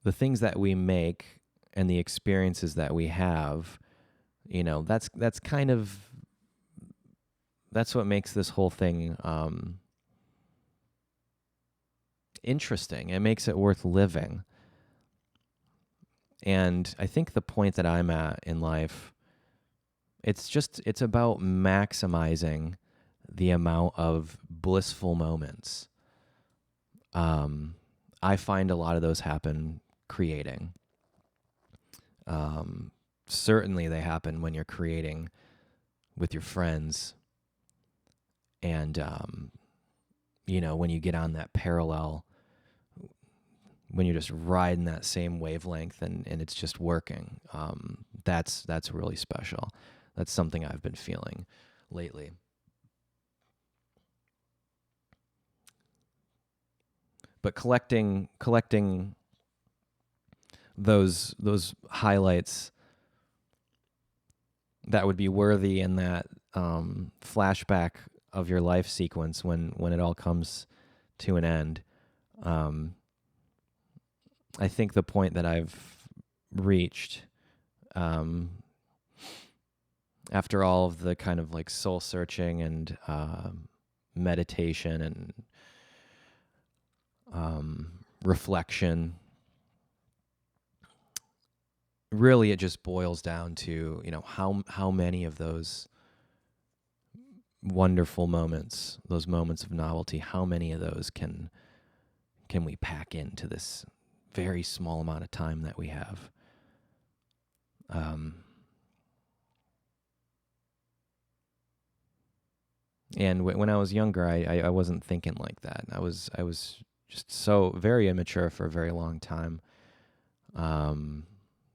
make and the experiences that we have, that's what makes this whole thing interesting. It makes it worth living. And I think the point that I'm at in life, it's about maximizing the amount of blissful moments. I find a lot of those happen creating. Certainly they happen when you're creating with your friends. And, when you get on that parallel, when you're just riding that same wavelength and it's just working, that's really special. That's something I've been feeling lately. But collecting those highlights that would be worthy in that flashback of your life sequence when it all comes to an end. I think the point that I've reached after all of the kind of like soul searching and meditation and reflection, really it just boils down to, how many of those wonderful moments, those moments of novelty, how many of those can we pack into this very small amount of time that we have. And when I was younger, I wasn't thinking like that. I was just so very immature for a very long time.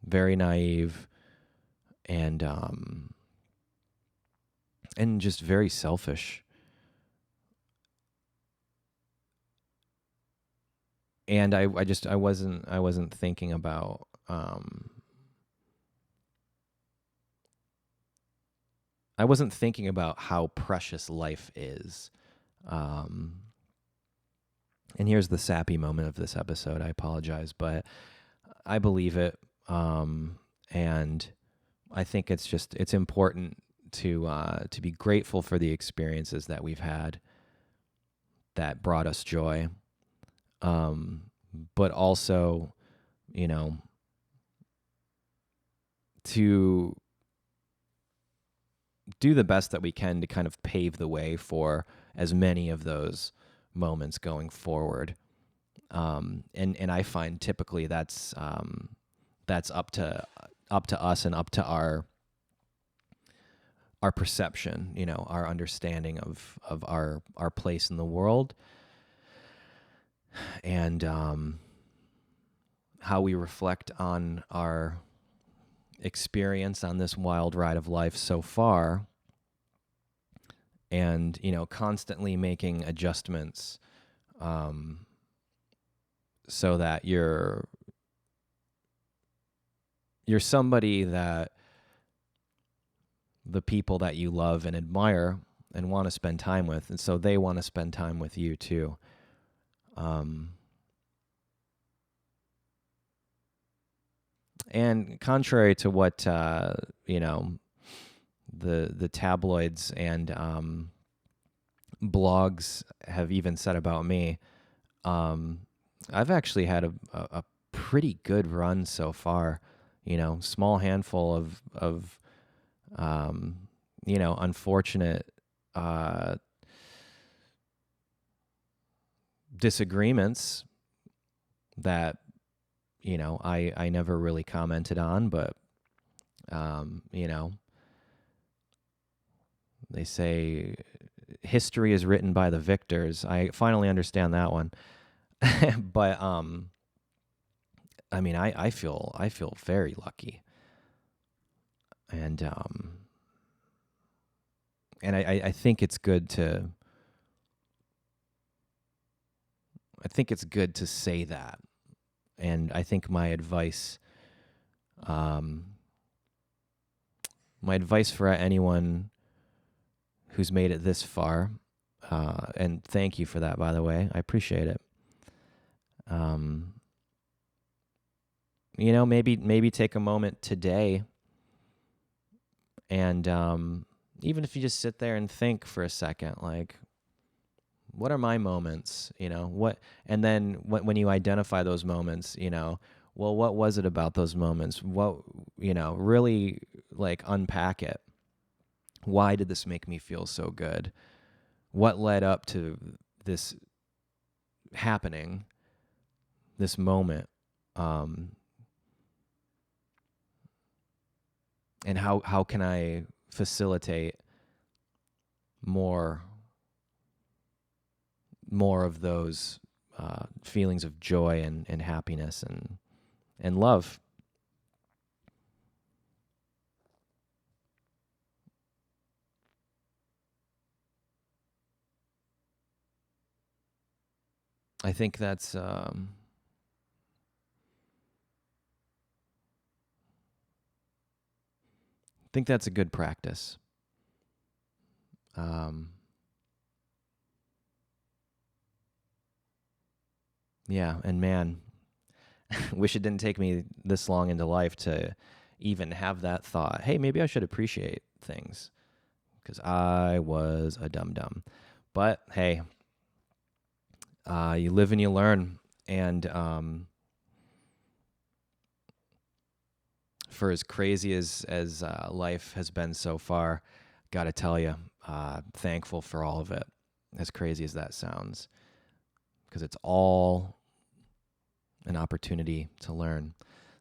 Very naive and just very selfish. And I wasn't thinking about I wasn't thinking about how precious life is. And here's the sappy moment of this episode. I apologize, but I believe it. And I think it's important to be grateful for the experiences that we've had that brought us joy. But also, to do the best that we can to kind of pave the way for as many of those moments going forward. And I find typically that's up to us and up to our perception, our understanding of our place in the world, and how we reflect on our experience on this wild ride of life so far, and constantly making adjustments so that you're somebody that the people that you love and admire and want to spend time with, and so they want to spend time with you too. And contrary to what the tabloids and blogs have even said about me, I've actually had a pretty good run so far. Small handful of unfortunate disagreements that I never really commented on, but they say history is written by the victors. I finally understand that one. But I feel very lucky. And I think it's good to say that. And I think my advice for anyone who's made it this far, and thank you for that, by the way, I appreciate it. Maybe take a moment today, and even if you just sit there and think for a second, like, what are my moments, and then when you identify those moments, well, what was it about those moments? What, really like unpack it. Why did this make me feel so good? What led up to this happening, this moment? And how can I facilitate more of those feelings of joy and happiness and love? I think that's a good practice. Yeah, and man, wish it didn't take me this long into life to even have that thought. Hey, maybe I should appreciate things, because I was a dum-dum. But hey, you live and you learn. And for as crazy as life has been so far, got to tell you, thankful for all of it, as crazy as that sounds, because it's all an opportunity to learn.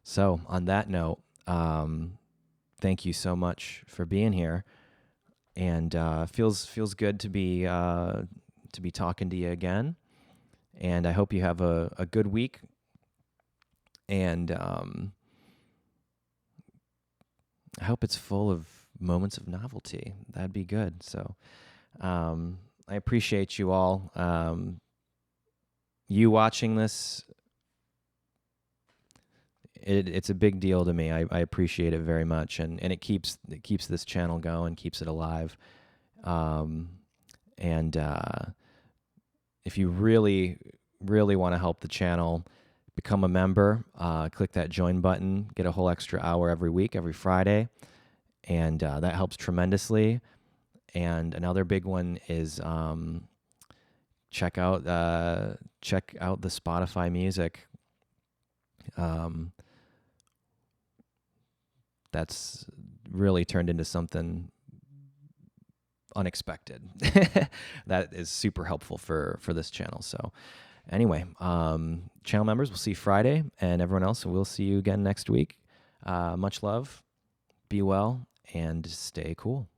So on that note, thank you so much for being here, and feels good to be talking to you again. And I hope you have a good week, and I hope it's full of moments of novelty. That'd be good. So I appreciate you all. You watching this, it's a big deal to me. I appreciate it very much, and it keeps this channel going, keeps it alive. And if you really want to help the channel, become a member. Click that join button. Get a whole extra hour every week, every Friday, and that helps tremendously. And another big one is check out the Spotify music. That's really turned into something unexpected. That is super helpful for this channel. So anyway, channel members, we'll see you Friday, and everyone else, we'll see you again next week. Much love, be well, and stay cool.